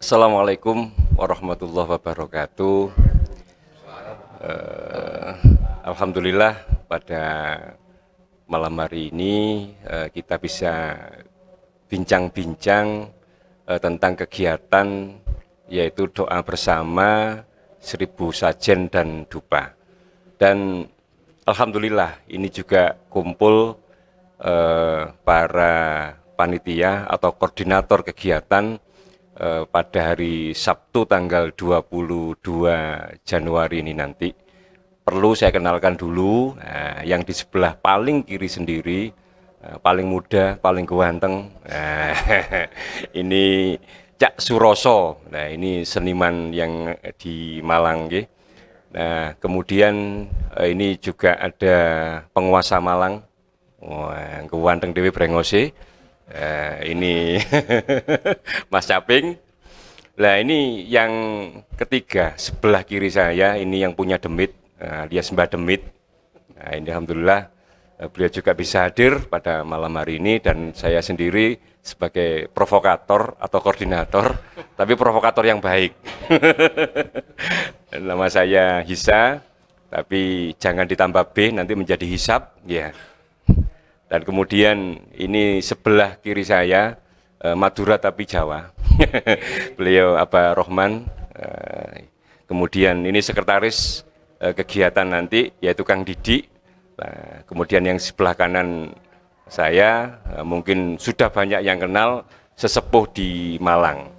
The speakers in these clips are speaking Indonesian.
Assalamualaikum warahmatullahi wabarakatuh. Alhamdulillah pada malam hari ini kita bisa bincang-bincang tentang kegiatan yaitu doa bersama 1000 sajen dan dupa. Dan alhamdulillah ini juga kumpul para panitia atau koordinator kegiatan pada hari Sabtu tanggal 22 Januari ini nanti. Perlu saya kenalkan dulu, yang di sebelah paling kiri sendiri, paling muda, paling ganteng, ini Cak Suroso. Nah, ini seniman yang di Malang. Nah, kemudian ini juga ada penguasa Malang, ganteng Dewi Brengose. Ini Mas Caping. Nah, ini yang ketiga sebelah kiri saya, ini yang punya demit, alias Mbah Demit. Nah, ini alhamdulillah beliau juga bisa hadir pada malam hari ini, dan saya sendiri sebagai provokator atau koordinator, tapi provokator yang baik. Nama saya Hisa, tapi jangan ditambah B, nanti menjadi hisab, ya. Dan kemudian ini sebelah kiri saya, Madura tapi Jawa, beliau Abah Rohman. Kemudian ini sekretaris kegiatan nanti, yaitu Kang Didi. Kemudian yang sebelah kanan saya, mungkin sudah banyak yang kenal, sesepuh di Malang.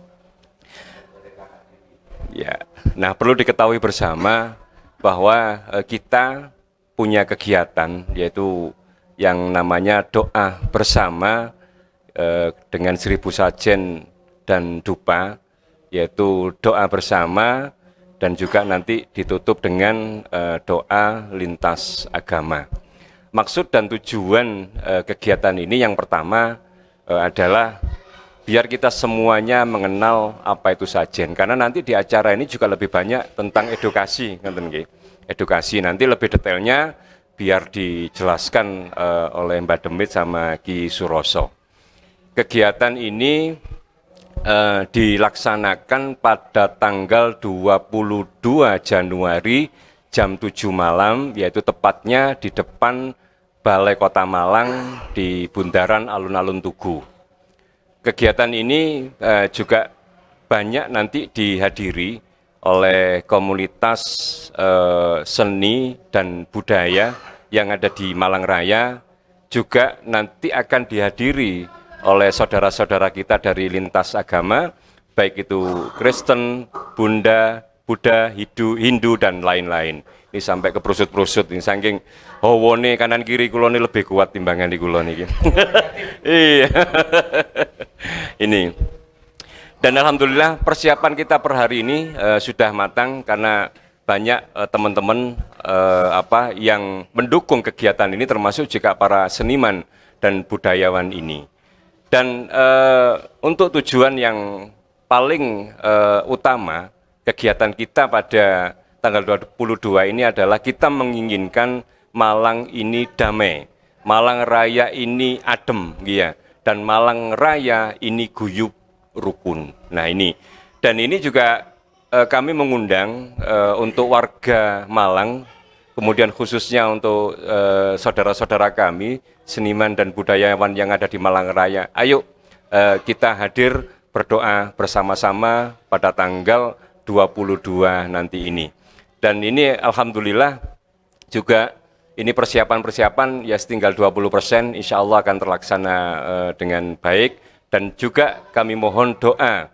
Ya, nah perlu diketahui bersama bahwa kita punya kegiatan, yaitu yang namanya doa bersama dengan 1000 sajen dan dupa, yaitu doa bersama dan juga nanti ditutup dengan doa lintas agama. Maksud dan tujuan kegiatan ini yang pertama adalah biar kita semuanya mengenal apa itu sajen, karena nanti di acara ini juga lebih banyak tentang edukasi, edukasi nanti lebih detailnya biar dijelaskan oleh Mbak Demit sama Ki Suroso. Kegiatan ini dilaksanakan pada tanggal 22 Januari jam 7 malam, yaitu tepatnya di depan Balai Kota Malang di Bundaran Alun-Alun Tugu. Kegiatan ini juga banyak nanti dihadiri oleh komunitas seni dan budaya yang ada di Malang Raya, juga nanti akan dihadiri oleh saudara-saudara kita dari lintas agama, baik itu Kristen, Buddha, Hindu, dan lain-lain. Ini sampai ke prusut-prusut, ini saking howone kanan kiri kulone lebih kuat timbangan di kulon ini. Iya. Ini. Dan alhamdulillah persiapan kita per hari ini sudah matang, karena banyak teman-teman yang mendukung kegiatan ini, termasuk juga para seniman dan budayawan ini. Dan untuk tujuan yang paling utama kegiatan kita pada tanggal 22 ini adalah kita menginginkan Malang ini damai, Malang Raya ini adem, ya, dan Malang Raya ini guyub rukun. Nah, ini, dan ini juga kami mengundang untuk warga Malang, kemudian khususnya untuk saudara-saudara kami seniman dan budayawan yang ada di Malang Raya. Ayo kita hadir berdoa bersama-sama pada tanggal 22 nanti ini. Dan ini alhamdulillah juga ini persiapan-persiapan ya setinggal 20%, insya Allah akan terlaksana dengan baik. Dan juga kami mohon doa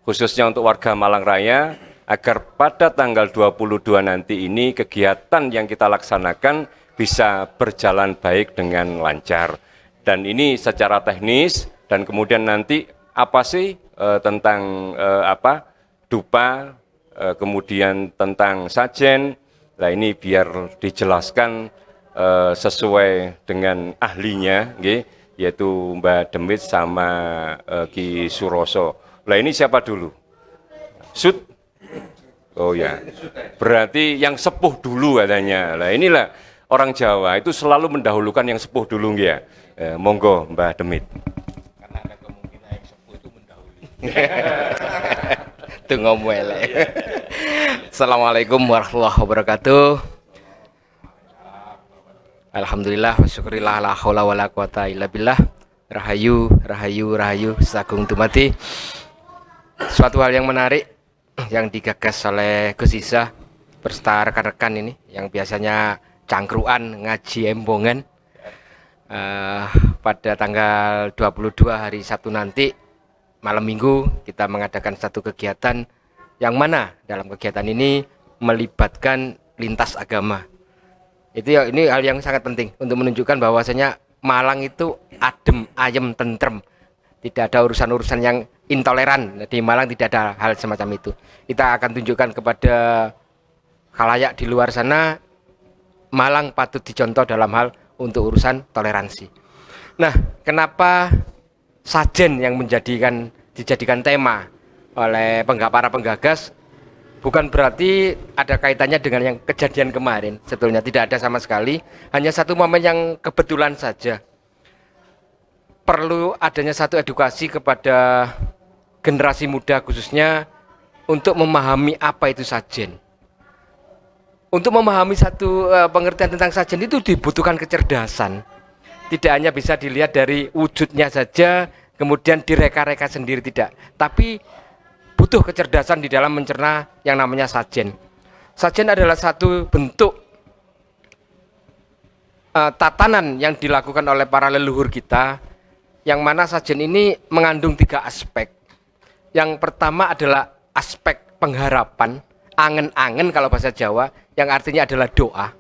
khususnya untuk warga Malang Raya agar pada tanggal 22 nanti ini kegiatan yang kita laksanakan bisa berjalan baik dengan lancar. Dan ini secara teknis, dan kemudian nanti apa sih tentang dupa, kemudian tentang sajen. Nah, ini biar dijelaskan sesuai dengan ahlinya, yaitu Mbak Demit sama Ki Suroso. Nah, ini siapa dulu? Sud? Oh ya, berarti yang sepuh dulu katanya. Nah, inilah orang Jawa itu selalu mendahulukan yang sepuh dulu, ya. Monggo Mbak Demit. Karena ada kemungkinan yang sepuh itu mendahului. Tuh ngomel. Assalamualaikum warahmatullahi wabarakatuh. Alhamdulillah wa syukurillah la haula wala quwata illa billah. Rahayu, rahayu, rahayu, sagung dumati. Suatu hal yang menarik yang digagas oleh Gus Isa berserta rekan-rekan ini yang biasanya cangkruan ngaji embongan pada tanggal 22 hari Sabtu nanti malam minggu kita mengadakan satu kegiatan yang mana dalam kegiatan ini melibatkan lintas agama. Itu ya, ini hal yang sangat penting untuk menunjukkan bahwasanya Malang itu adem, ayem, tentrem. Tidak ada urusan-urusan yang intoleran. Di Malang tidak ada hal semacam itu. Kita akan tunjukkan kepada khalayak di luar sana, Malang patut dicontoh dalam hal untuk urusan toleransi. Nah, kenapa sajen yang dijadikan tema oleh para penggagas bukan berarti ada kaitannya dengan yang kejadian kemarin. Sebetulnya tidak ada sama sekali. Hanya satu momen yang kebetulan saja. Perlu adanya satu edukasi kepada generasi muda khususnya untuk memahami apa itu sajen. Untuk memahami satu pengertian tentang sajen itu dibutuhkan kecerdasan. Tidak hanya bisa dilihat dari wujudnya saja, kemudian direka-reka sendiri, tidak. Tapi butuh kecerdasan di dalam mencerna yang namanya sajen. Sajen adalah satu bentuk tatanan yang dilakukan oleh para leluhur kita, yang mana sajen ini mengandung 3 aspek. Yang pertama adalah aspek pengharapan, angen-angen kalau bahasa Jawa, yang artinya adalah doa,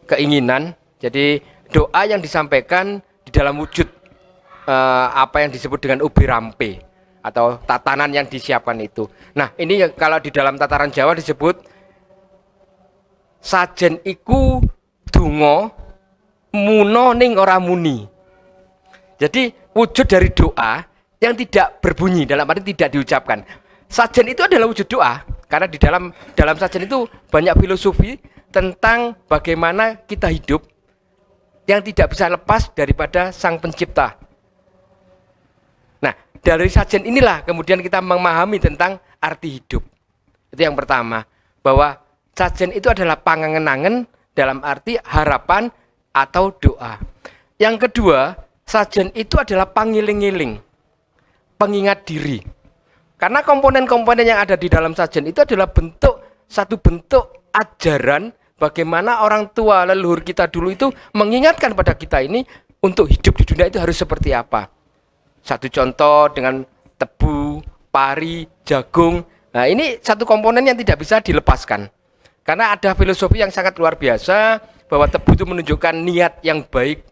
keinginan. Jadi doa yang disampaikan di dalam wujud apa yang disebut dengan ubi rampe atau tatanan yang disiapkan itu. Nah, ini kalau di dalam tataran Jawa disebut sajen iku donga muno ning ora muni. Jadi wujud dari doa yang tidak berbunyi, dalam arti tidak diucapkan. Sajen itu adalah wujud doa, karena di dalam sajen itu banyak filosofi tentang bagaimana kita hidup yang tidak bisa lepas daripada Sang Pencipta. Nah, dari sajen inilah kemudian kita memahami tentang arti hidup. Itu yang pertama, bahwa sajen itu adalah pangangen-angen dalam arti harapan atau doa. Yang kedua, sajen itu adalah pangiling-iling, pengingat diri. Karena komponen-komponen yang ada di dalam sajen itu adalah satu bentuk ajaran bagaimana orang tua leluhur kita dulu itu mengingatkan pada kita ini untuk hidup di dunia itu harus seperti apa. Satu contoh dengan tebu, pari, jagung. Nah, ini satu komponen yang tidak bisa dilepaskan. Karena ada filosofi yang sangat luar biasa bahwa tebu itu menunjukkan niat yang baik.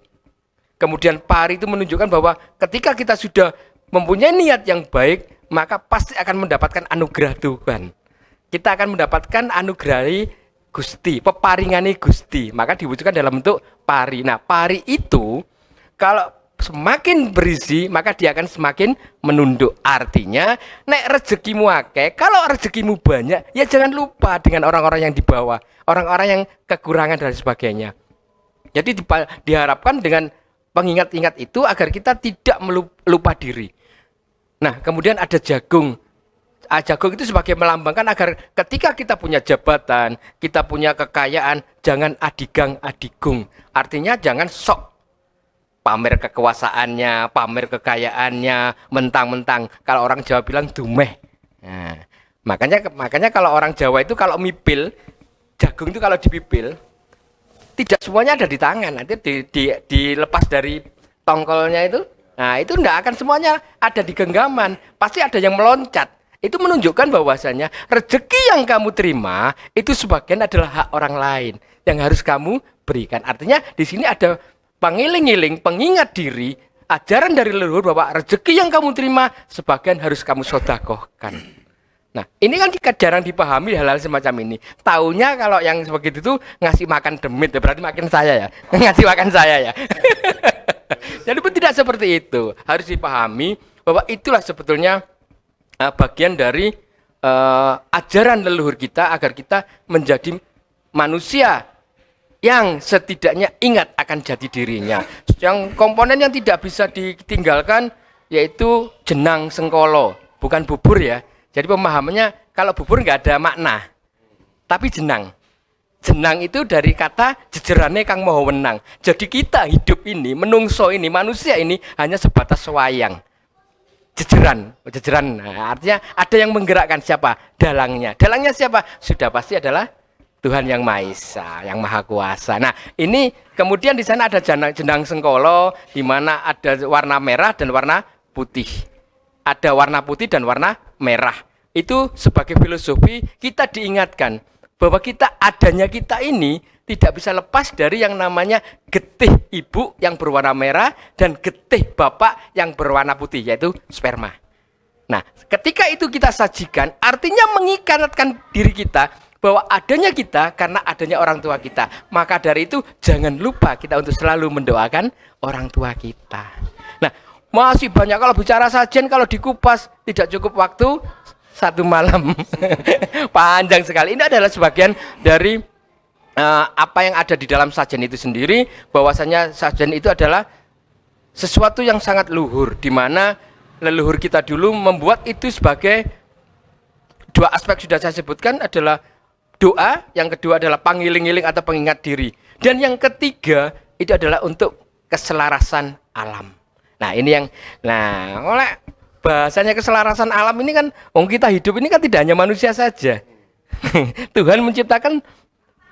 Kemudian pari itu menunjukkan bahwa ketika kita sudah mempunyai niat yang baik, maka pasti akan mendapatkan anugerah Tuhan. Kita akan mendapatkan anugerah Gusti, peparingane Gusti. Maka diwujudkan dalam bentuk pari. Nah, pari itu kalau semakin berisi, maka dia akan semakin menunduk. Artinya, nek rezekimu akeh, kalau rezekimu banyak, ya jangan lupa dengan orang-orang yang di bawah, orang-orang yang kekurangan dan sebagainya. Jadi diharapkan dengan pengingat-ingat itu agar kita tidak lupa diri. Nah, kemudian ada jagung. Jagung itu sebagai melambangkan agar ketika kita punya jabatan, kita punya kekayaan, jangan adigang-adigung. Artinya jangan sok pamer kekuasaannya, pamer kekayaannya, mentang-mentang. Kalau orang Jawa bilang dumeh. Nah, makanya kalau orang Jawa itu kalau mipil, jagung itu kalau dipipil, tidak semuanya ada di tangan. Nanti dilepas dari tongkolnya itu. Nah, itu enggak akan semuanya ada di genggaman. Pasti ada yang meloncat. Itu menunjukkan bahwasanya rezeki yang kamu terima itu sebagian adalah hak orang lain yang harus kamu berikan. Artinya di sini ada pengiling-iling, pengingat diri, ajaran dari leluhur bahwa rezeki yang kamu terima sebagian harus kamu sedekahkan. Nah, ini kan jarang dipahami hal-hal semacam ini. Taunya kalau yang seperti itu ngasih makan demit, berarti makin saya ya. Ngasih makan saya ya. Jadi pun tidak seperti itu. Harus dipahami bahwa itulah sebetulnya bagian dari ajaran leluhur kita agar kita menjadi manusia yang setidaknya ingat akan jati dirinya. Yang komponen yang tidak bisa ditinggalkan yaitu jenang sengkolo, bukan bubur ya. Jadi pemahamannya kalau bubur nggak ada makna, tapi jenang. Jenang itu dari kata jejerane kang maha wenang. Jadi kita hidup ini, menungso ini, manusia ini hanya sebatas wayang. Jejeran. Nah, artinya ada yang menggerakkan siapa? Dalangnya. Dalangnya siapa? Sudah pasti adalah Tuhan yang Maha Esa, yang Maha Kuasa. Nah, ini kemudian di sana ada jenang sengkolo, di mana ada warna merah dan warna putih. Ada warna putih dan warna merah. Itu sebagai filosofi kita diingatkan bahwa adanya kita ini tidak bisa lepas dari yang namanya getih ibu yang berwarna merah dan getih bapak yang berwarna putih, yaitu sperma. Nah, ketika itu kita sajikan, artinya mengikatkan diri kita bahwa adanya kita karena adanya orang tua kita. Maka dari itu jangan lupa kita untuk selalu mendoakan orang tua kita. Nah, masih banyak kalau bicara sajian, kalau dikupas tidak cukup waktu 1 malam. Panjang sekali. Ini adalah sebagian dari apa yang ada di dalam sajian itu sendiri, bahwasanya sajian itu adalah sesuatu yang sangat luhur, di mana leluhur kita dulu membuat itu sebagai 2 aspek sudah saya sebutkan, adalah doa, yang kedua adalah pangiling-iling atau pengingat diri, dan yang ketiga itu adalah untuk keselarasan alam. Nah, ini yang oleh bahasanya keselarasan alam ini kan, kita hidup ini kan tidak hanya manusia saja. Tuhan menciptakan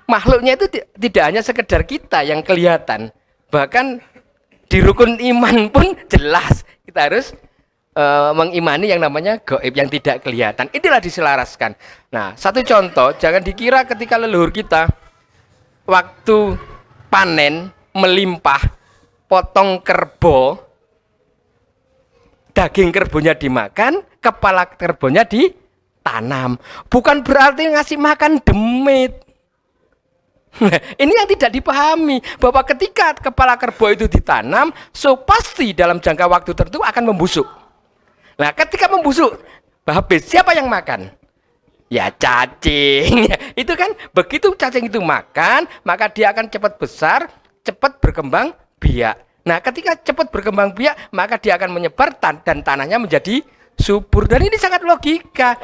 makhluknya itu tidak hanya sekedar kita yang kelihatan, bahkan di rukun iman pun jelas kita harus mengimani yang namanya gaib yang tidak kelihatan. Itulah diselaraskan. Nah, satu contoh, jangan dikira ketika leluhur kita waktu panen melimpah, potong kerbau, daging kerbaunya dimakan, kepala kerbaunya ditanam. Bukan berarti ngasih makan demit. Ini yang tidak dipahami, bahwa ketika kepala kerbau itu ditanam, pasti dalam jangka waktu tertentu akan membusuk. Nah, ketika membusuk, habis siapa yang makan? Ya cacing. Itu kan begitu cacing itu makan, maka dia akan cepat besar, cepat berkembang biak. Nah, ketika cepat berkembang biak, maka dia akan menyebar dan tanahnya menjadi subur. Dan ini sangat logika.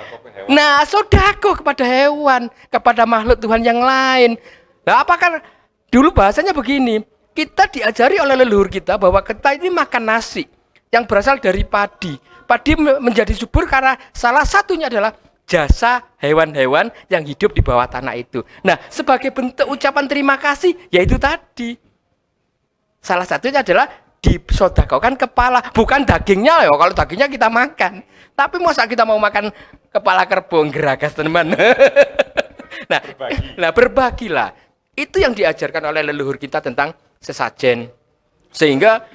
Nah, sodako kepada hewan, kepada makhluk Tuhan yang lain. Nah, apakah dulu bahasanya begini, kita diajari oleh leluhur kita bahwa kita ini makan nasi yang berasal dari padi. Padi menjadi subur karena salah satunya adalah jasa hewan-hewan yang hidup di bawah tanah itu. Nah, sebagai bentuk ucapan terima kasih, yaitu tadi. Salah satunya adalah disodakokan kepala, bukan dagingnya ya. Kalau dagingnya kita makan. Tapi masa kita mau makan kepala kerbau geragas teman. Nah, berbagilah. Itu yang diajarkan oleh leluhur kita tentang sesajen. Sehingga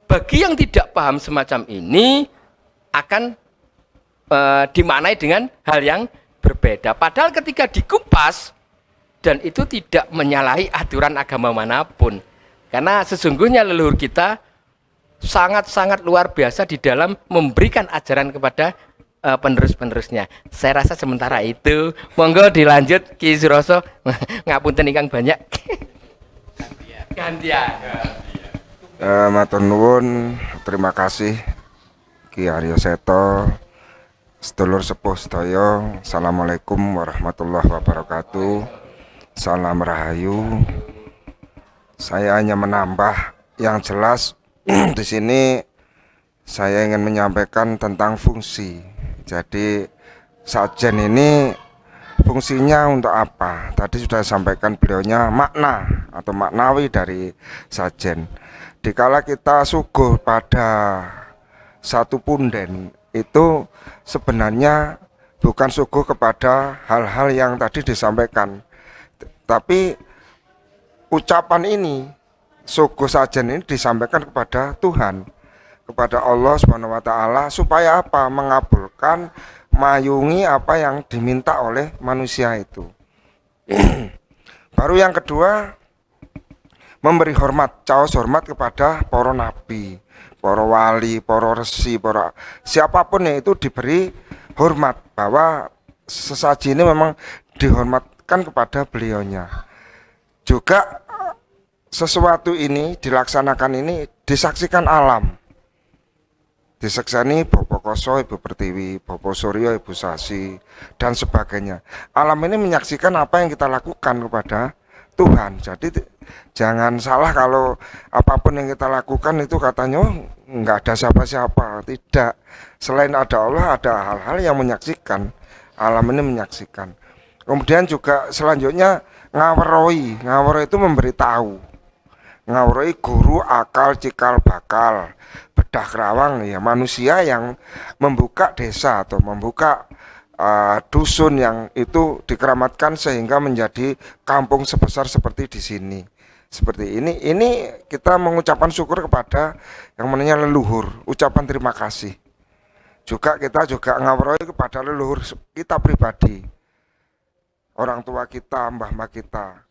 bagi yang tidak paham semacam ini akan dimaknai dengan hal yang berbeda. Padahal ketika dikupas, dan itu tidak menyalahi aturan agama manapun. Karena sesungguhnya leluhur kita sangat-sangat luar biasa di dalam memberikan ajaran kepada penerus-penerusnya. Saya rasa sementara itu, monggo dilanjut Ki Suroso. Ngapunten ingkang banyak. Gantian. Matur nuwun, terima kasih Ki Aryo Seto, sedulur sepuh sedaya. Assalamualaikum warahmatullahi wabarakatuh. Salam rahayu. Saya hanya menambah yang jelas di sini. Saya ingin menyampaikan tentang fungsi. Jadi sajen ini fungsinya untuk apa? Tadi sudah disampaikan beliaunya makna atau maknawi dari sajen. Dikala kita suguh pada satu punden, itu sebenarnya bukan suguh kepada hal-hal yang tadi disampaikan, tapi ucapan ini, suguh sajen ini disampaikan kepada Tuhan, kepada Allah Subhanahu wa taala, supaya apa? Mengabulkan, mayungi apa yang diminta oleh manusia itu. Baru yang kedua, memberi hormat, caos hormat kepada para nabi, para wali, para resi, para siapapun yang itu diberi hormat, bahwa sesaji ini memang dihormatkan kepada beliaunya. Juga sesuatu ini dilaksanakan ini disaksikan alam, disaksani Bapak Santokoso, Ibu Pertiwi, Bapak Suryo, Ibu Sasi, dan sebagainya. Alam ini menyaksikan apa yang kita lakukan kepada Tuhan. Jadi jangan salah kalau apapun yang kita lakukan itu katanya oh, nggak ada siapa-siapa. Tidak. Selain ada Allah, ada hal-hal yang menyaksikan. Alam ini menyaksikan. Kemudian juga selanjutnya ngawaroi. Ngawaroi itu memberitahu. Ngawaroi guru, akal, cikal, bakal. Bedah kerawang ya manusia yang membuka desa atau membuka dusun yang itu dikeramatkan sehingga menjadi kampung sebesar seperti di sini. Seperti ini kita mengucapkan syukur kepada yang namanya leluhur, ucapan terima kasih. Juga kita juga ngawaroi kepada leluhur kita pribadi, orang tua kita, mbah-mbah kita.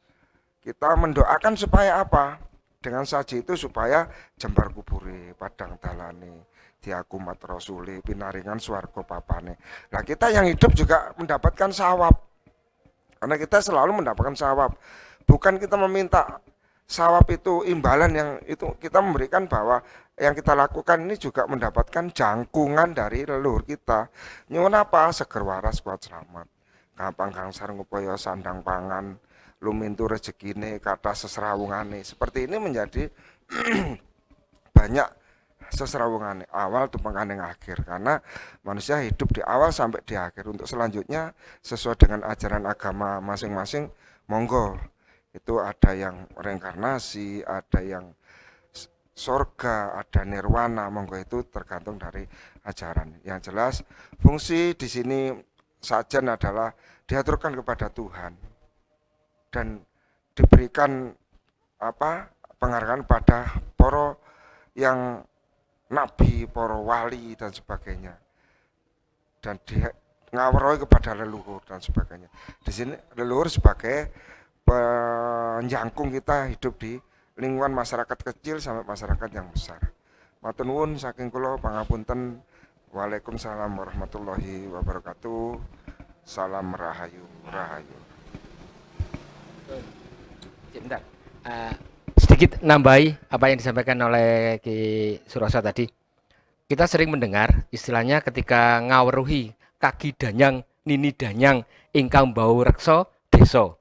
Kita mendoakan supaya apa? Dengan saji itu supaya jembar kubure, padang dalane, diakumat rasuli, pinaringan swarga papane. Nah kita yang hidup juga mendapatkan sawab. Karena kita selalu mendapatkan sawab. Bukan kita meminta sawab itu imbalan yang itu kita memberikan bahwa yang kita lakukan ini juga mendapatkan jangkungan dari leluhur kita. Nyuwun apa? Seger waras kuat selamat. Gampang gangsar ngupaya sandang pangan, lumintu rezekine kata seserawungane. Seperti ini menjadi banyak seserawungane awal tumpangan akhir karena manusia hidup di awal sampai di akhir. Untuk selanjutnya sesuai dengan ajaran agama masing-masing monggo, itu ada yang reinkarnasi, ada yang sorga, ada nirwana, monggo itu tergantung dari ajaran. Yang jelas fungsi di sini sajen adalah diaturkan kepada Tuhan dan diberikan apa penghargaan pada para yang nabi, para wali dan sebagainya, dan ngawaroi kepada leluhur dan sebagainya. Di sini leluhur sebagai penjangkung kita hidup di lingkungan masyarakat kecil sampai masyarakat yang besar. Matur nuwun saking kula pangapunten. Waalaikumsalam warahmatullahi wabarakatuh. Salam rahayu, rahayu. Sebentar. Sedikit nambahi apa yang disampaikan oleh Ki Suroso tadi. Kita sering mendengar istilahnya ketika ngaweruhi kaki danyang, nini danyang, ingkang bau rekso, deso.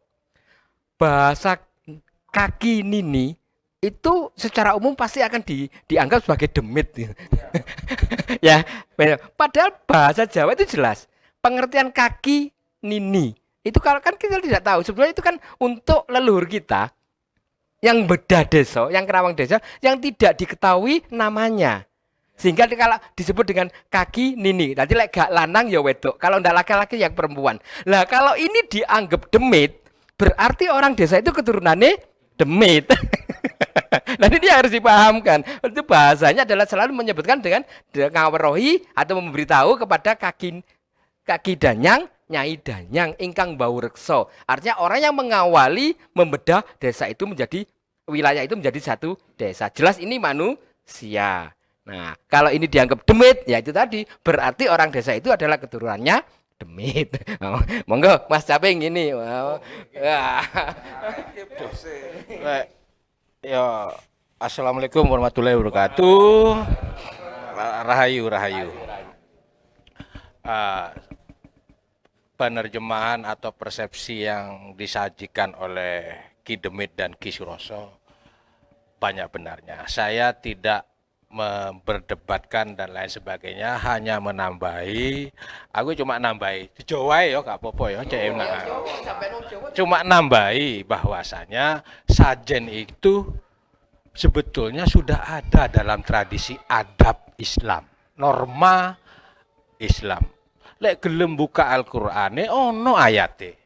Bahasa kaki nini itu secara umum pasti akan dianggap sebagai demit. Ya, padahal bahasa Jawa itu jelas. Pengertian kaki nini itu kalau kan kita tidak tahu. Sebenarnya itu kan untuk leluhur kita yang bedah desa, yang kerawang desa, yang tidak diketahui namanya. Sehingga kalau disebut dengan kaki nini, nanti gak lanang ya wedok, kalau ndak laki-laki yang perempuan. Lah kalau ini dianggap demit, berarti orang desa itu keturunannya demit. Nah ini harus dipahamkan. Itu bahasanya adalah selalu menyebutkan dengan ngawerohi atau memberitahu kepada kaki danyang, nyai danyang, ingkang bau rekso. Artinya orang yang mengawali membedah desa itu menjadi wilayah itu menjadi satu desa. Jelas ini manusia. Nah, kalau ini dianggap demit, ya itu tadi berarti orang desa itu adalah keturunannya demit. Oh, monggo Mas Caping ini. Wow. Ya, assalamualaikum warahmatullahi wabarakatuh. Rahayu, rahayu. Penerjemahan atau persepsi yang disajikan oleh Ki Demit dan Ki Suroso banyak benarnya. Saya tidak berdebatkan dan lain sebagainya, hanya menambahi. Aku cuma nambahi Jawa ya gak apa-apa ya, cuma nambahi bahwasanya sajen itu sebetulnya sudah ada dalam tradisi adab Islam, norma Islam. Lek gelem buka Al-Qur'ane ono ayate.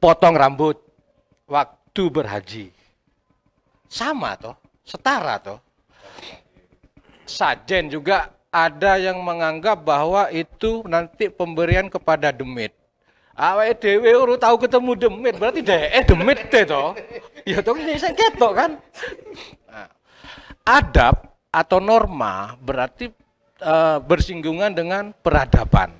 Potong rambut waktu berhaji. Sama toh, setara toh. Sajen juga ada yang menganggap bahwa itu nanti pemberian kepada demit. Awake dhewe ora tahu ketemu demit, berarti demit teh toh. Ya toh ini saya ketok kan. Nah, adab atau norma berarti bersinggungan dengan peradaban.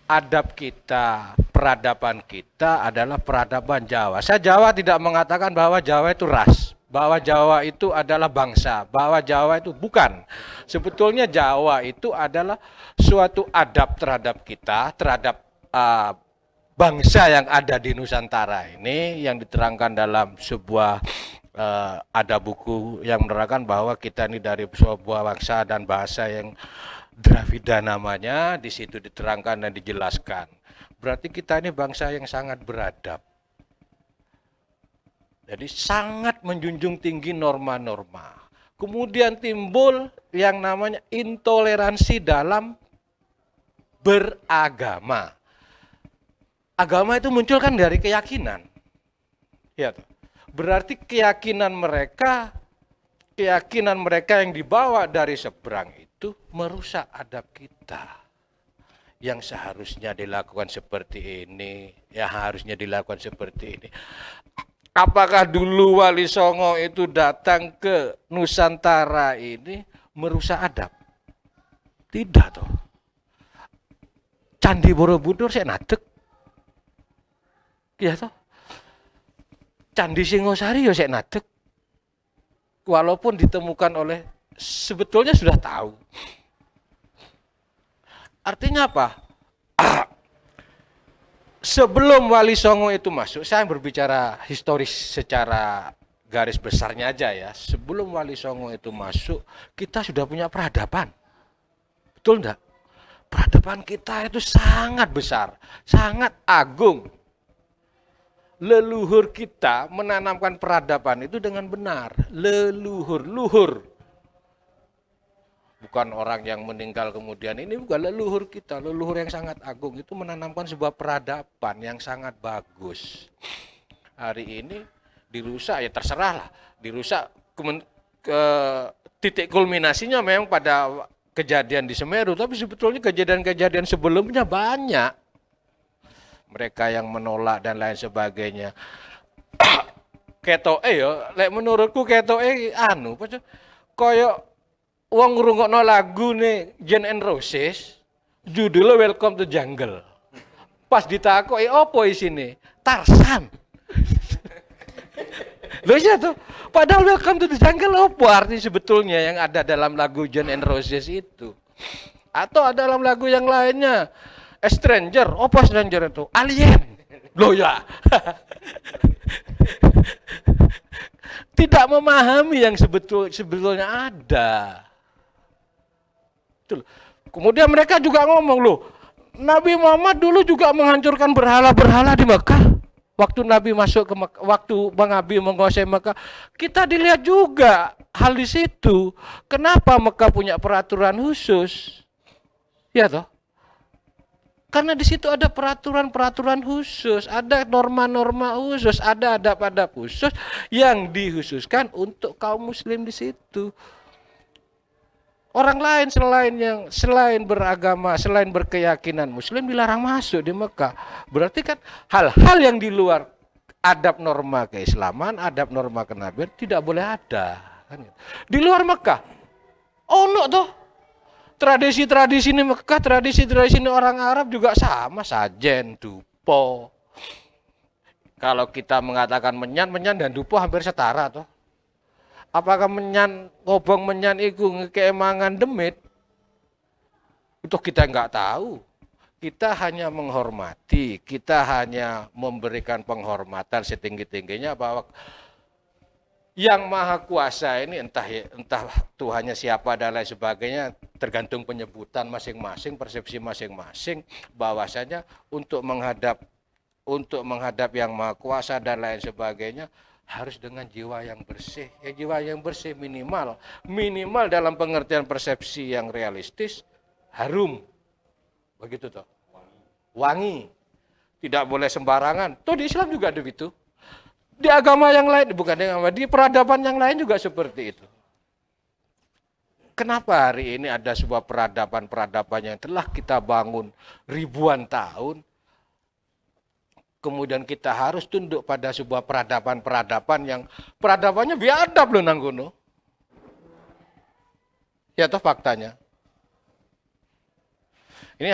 Adab kita, peradaban kita adalah peradaban Jawa. Saya Jawa tidak mengatakan bahwa Jawa itu ras, bahwa Jawa itu adalah bangsa, bahwa Jawa itu bukan. Sebetulnya Jawa itu adalah suatu adab terhadap kita, terhadap bangsa yang ada di Nusantara ini, yang diterangkan dalam sebuah ada buku yang menerangkan bahwa kita ini dari sebuah bangsa dan bahasa yang Dravida namanya, di situ diterangkan dan dijelaskan. Berarti kita ini bangsa yang sangat beradab. Jadi sangat menjunjung tinggi norma-norma. Kemudian timbul yang namanya intoleransi dalam beragama. Agama itu muncul kan dari keyakinan. Ya, berarti keyakinan mereka yang dibawa dari seberang itu merusak adab kita. Yang seharusnya dilakukan seperti ini, yang harusnya dilakukan seperti ini. Apakah dulu Wali Songo itu datang ke Nusantara ini merusak adab? Tidak toh. Candi Borobudur saya nadek. Ya toh. Candi Singosari ya saya nadek. Walaupun ditemukan oleh, sebetulnya sudah tahu. Artinya apa? Sebelum Wali Songo itu masuk, saya berbicara historis secara garis besarnya aja ya. Sebelum Wali Songo itu masuk, kita sudah punya peradaban. Betul enggak? Peradaban kita itu sangat besar, sangat agung. Leluhur kita menanamkan peradaban itu dengan benar. Leluhur. Bukan orang yang meninggal kemudian, ini bukan leluhur kita, leluhur yang sangat agung itu menanamkan sebuah peradaban yang sangat bagus. Hari ini dirusak, ya terserah lah, dirusak ke titik kulminasinya memang pada kejadian di Semeru, tapi sebetulnya kejadian-kejadian sebelumnya banyak. Mereka yang menolak dan lain sebagainya. Ketoke ya, menurutku ketoke koyo wong ngrungokno lagu nih Jen and Roses, judulnya Welcome to Jungle. Pas ditakoki apa isine? Tarsan. Loh iya tuh, padahal Welcome to the Jungle apa arti sebetulnya yang ada dalam lagu Jen and Roses itu? Atau dalam lagu yang lainnya, A Stranger, apa Stranger itu? Alien. Loh ya. Tidak memahami yang sebetulnya ada. Kemudian mereka juga ngomong, loh, Nabi Muhammad dulu juga menghancurkan berhala-berhala di Mekah. Waktu Nabi masuk ke Mekah, waktu Bang Abi menguasai Mekah, kita dilihat juga hal di situ. Kenapa Mekah punya peraturan khusus? Ya toh? Karena di situ ada peraturan-peraturan khusus, ada norma-norma khusus, ada adab-adab khusus yang dikhususkan untuk kaum muslim di situ. Orang lain selain beragama, selain berkeyakinan muslim dilarang masuk di Mekah. Berarti kan hal-hal yang di luar adab norma keislaman, adab norma kenabian tidak boleh ada. Di luar Mekah, ono toh. Tradisi-tradisi ini Mekah, tradisi-tradisi ini orang Arab juga sama, sajen, dupo. Kalau kita mengatakan menyan dan dupo hampir setara toh. Apakah ngobong menyan itu keemangan demit? Itu kita nggak tahu. Kita hanya menghormati, kita hanya memberikan penghormatan setinggi-tingginya bahwa yang maha kuasa ini entah Tuhannya siapa dan lain sebagainya, tergantung penyebutan masing-masing, persepsi masing-masing, bahwasanya untuk menghadap yang maha kuasa dan lain sebagainya harus dengan jiwa yang bersih. Ya, jiwa yang bersih minimal dalam pengertian persepsi yang realistis, harum. Begitu toh. Wangi. Tidak boleh sembarangan. Toh di Islam juga ada begitu. Di agama yang lain, bukan di peradaban yang lain juga seperti itu. Kenapa hari ini ada sebuah peradaban yang telah kita bangun ribuan tahun, kemudian kita harus tunduk pada sebuah peradaban yang peradabannya biadab loh nanggono. Ya toh faktanya. Ini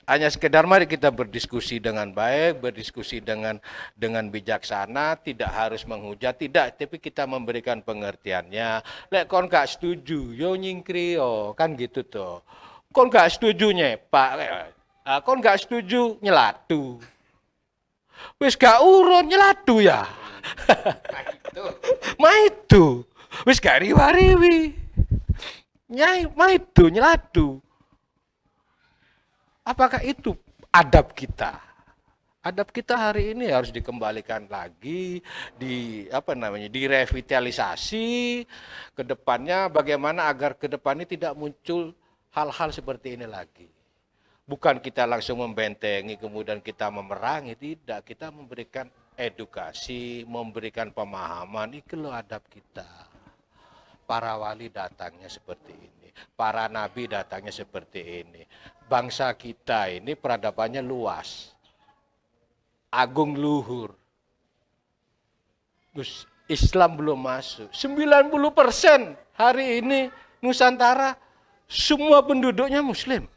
hanya sekedar mari kita berdiskusi dengan baik, berdiskusi dengan bijaksana, tidak harus menghujat, tidak, tapi kita memberikan pengertiannya. Lek kon gak setuju, yo nyingkri yo, kan gitu tuh. Kon gak setuju Pak, kon gak setuju nyelatu. Wis gak urun nyelatu ya. Maitu. Wis gak riwa-riwi. Nyai maitu nyelatu. Apakah itu adab kita? Adab kita hari ini harus dikembalikan lagi, direvitalisasi ke depannya bagaimana agar ke depan ini tidak muncul hal-hal seperti ini lagi. Bukan kita langsung membentengi kemudian kita memerangi, tidak, kita memberikan edukasi, memberikan pemahaman, itu loh adab kita. Para wali datangnya seperti ini, para nabi datangnya seperti ini. Bangsa kita ini peradabannya luas, agung luhur. Terus Islam belum masuk. 90% hari ini Nusantara semua penduduknya Muslim.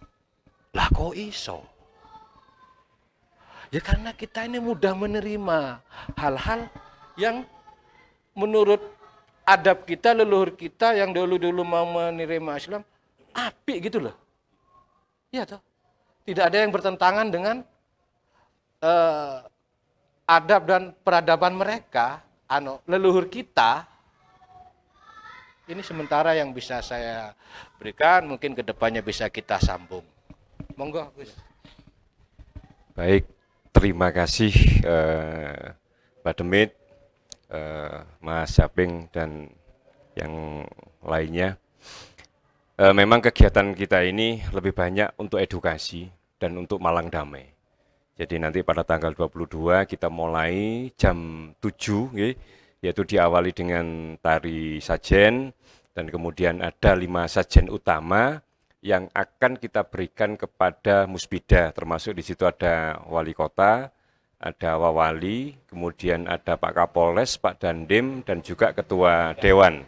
Lah kok iso? Ya karena kita ini mudah menerima hal-hal yang menurut adab kita, leluhur kita yang dulu-dulu mau menerima Islam, apik gitu loh. Iya toh. Tidak ada yang bertentangan dengan adab dan peradaban mereka, leluhur kita. Ini sementara yang bisa saya berikan, mungkin kedepannya bisa kita sambung. Monggo, Gus. Baik, terima kasih Pak Demit, Mas Saping, dan yang lainnya. Memang kegiatan kita ini lebih banyak untuk edukasi dan untuk Malang Damai. Jadi nanti pada tanggal 22 kita mulai jam 7, yaitu diawali dengan tari sajen, dan kemudian ada 5 sajen utama yang akan kita berikan kepada Musbida, termasuk di situ ada wali kota, ada wawali, kemudian ada Pak Kapolres, Pak Dandim, dan juga Ketua Dewan.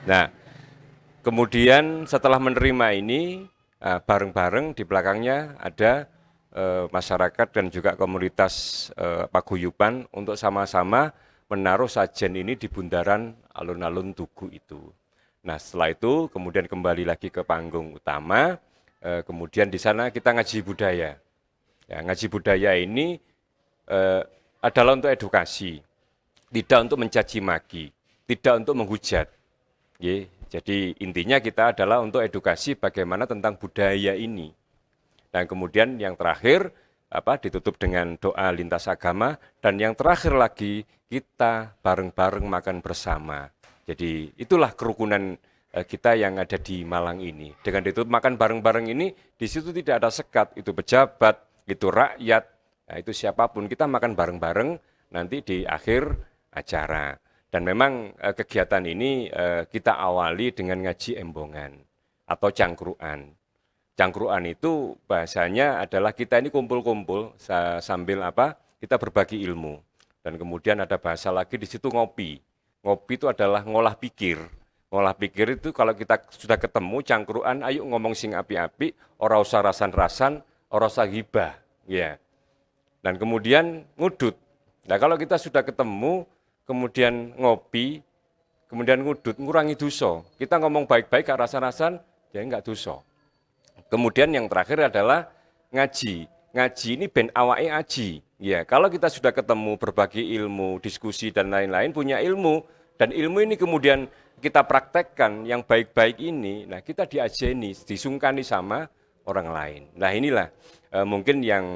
Nah, kemudian setelah menerima ini, bareng-bareng di belakangnya ada masyarakat dan juga komunitas paguyuban untuk sama-sama menaruh sajen ini di bundaran alun-alun Tugu itu. Nah, setelah itu kemudian kembali lagi ke panggung utama, kemudian di sana kita ngaji budaya. Ya, ngaji budaya ini adalah untuk edukasi, tidak untuk mencaci maki, tidak untuk menghujat. Jadi intinya kita adalah untuk edukasi bagaimana tentang budaya ini. Dan kemudian yang terakhir ditutup dengan doa lintas agama, dan yang terakhir lagi kita bareng-bareng makan bersama. Jadi itulah kerukunan kita yang ada di Malang ini. Dengan ditutup makan bareng-bareng ini, di situ tidak ada sekat, itu pejabat, itu rakyat, nah, itu siapapun, kita makan bareng-bareng nanti di akhir acara. Dan memang kegiatan ini kita awali dengan ngaji embongan atau cangkruan. Cangkruan itu bahasanya adalah kita ini kumpul-kumpul sambil kita berbagi ilmu. Dan kemudian ada bahasa lagi di situ ngopi. Ngopi itu adalah ngolah pikir. Ngolah pikir itu kalau kita sudah ketemu cangkruan, ayo ngomong sing api-api, ora usah rasan-rasan, ora usah gibah. Ya. Dan kemudian ngudut. Nah, kalau kita sudah ketemu, kemudian ngopi, kemudian ngudut, ngurangi dosa. Kita ngomong baik-baik, gak rasa-rasan, ya enggak dosa. Kemudian yang terakhir adalah ngaji. Ngaji ini ben awake aji. Ya, kalau kita sudah ketemu, berbagi ilmu, diskusi dan lain-lain, punya ilmu, dan ilmu ini kemudian kita praktekkan yang baik-baik ini, nah kita diajeni, disungkani sama orang lain. Nah inilah mungkin yang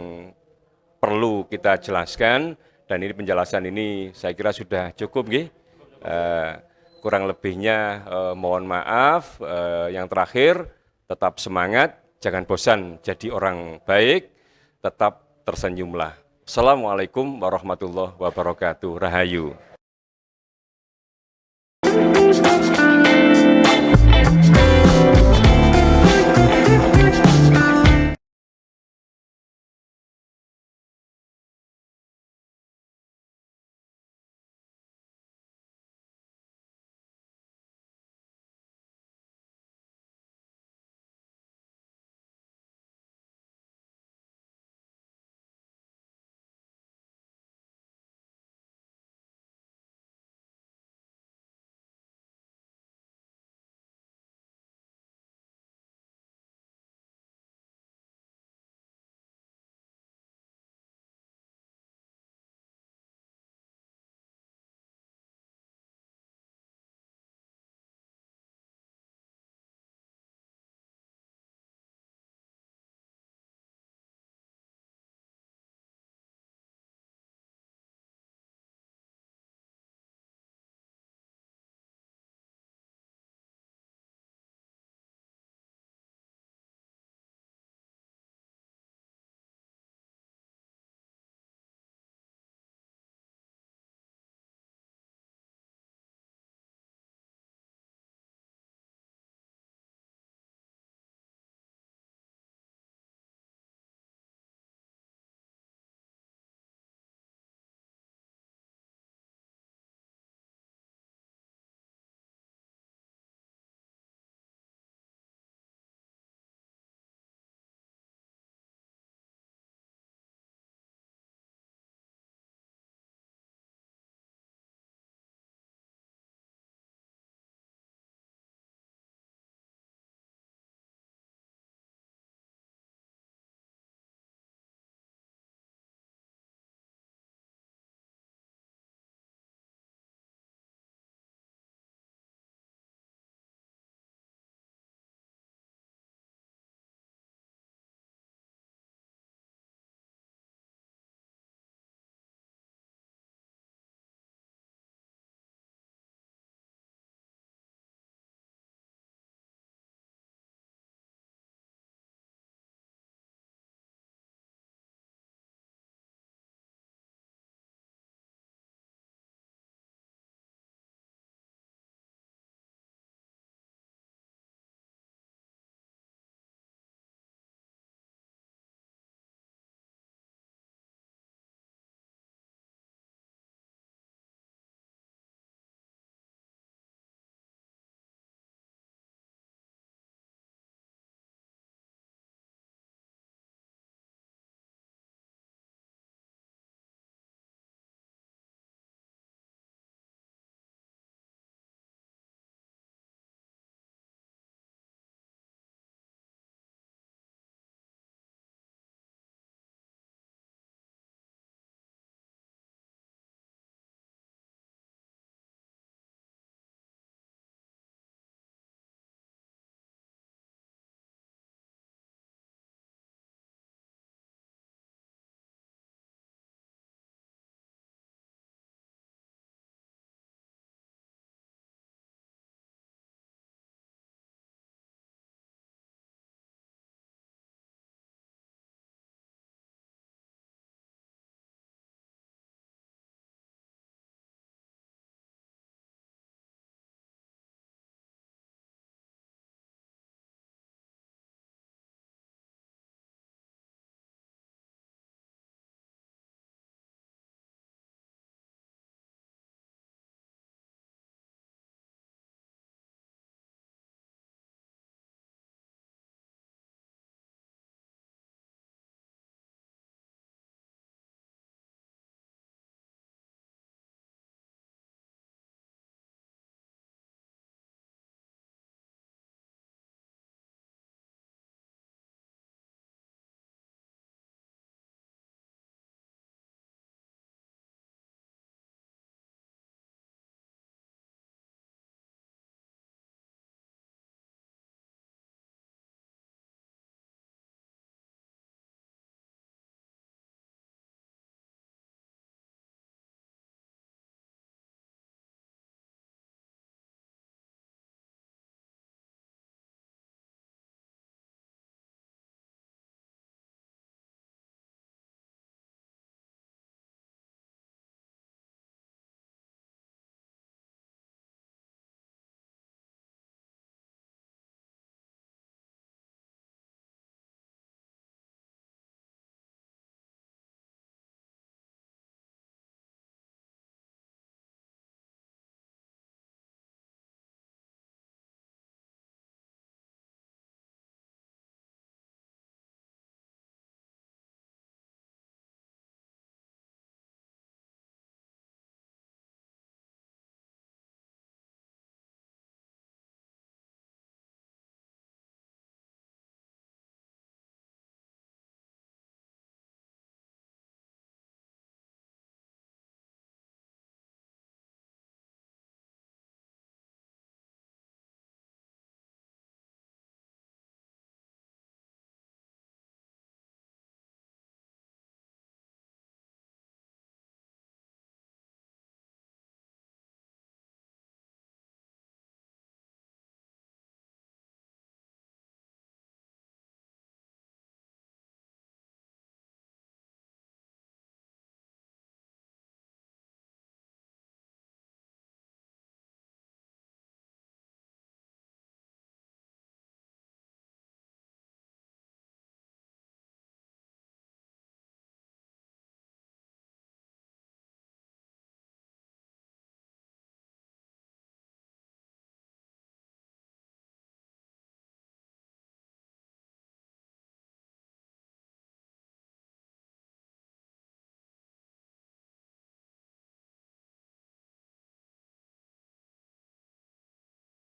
perlu kita jelaskan, dan ini penjelasan ini saya kira sudah cukup, kurang lebihnya mohon maaf. Yang terakhir, tetap semangat, jangan bosan jadi orang baik, tetap tersenyumlah. Assalamualaikum warahmatullahi wabarakatuh. Rahayu.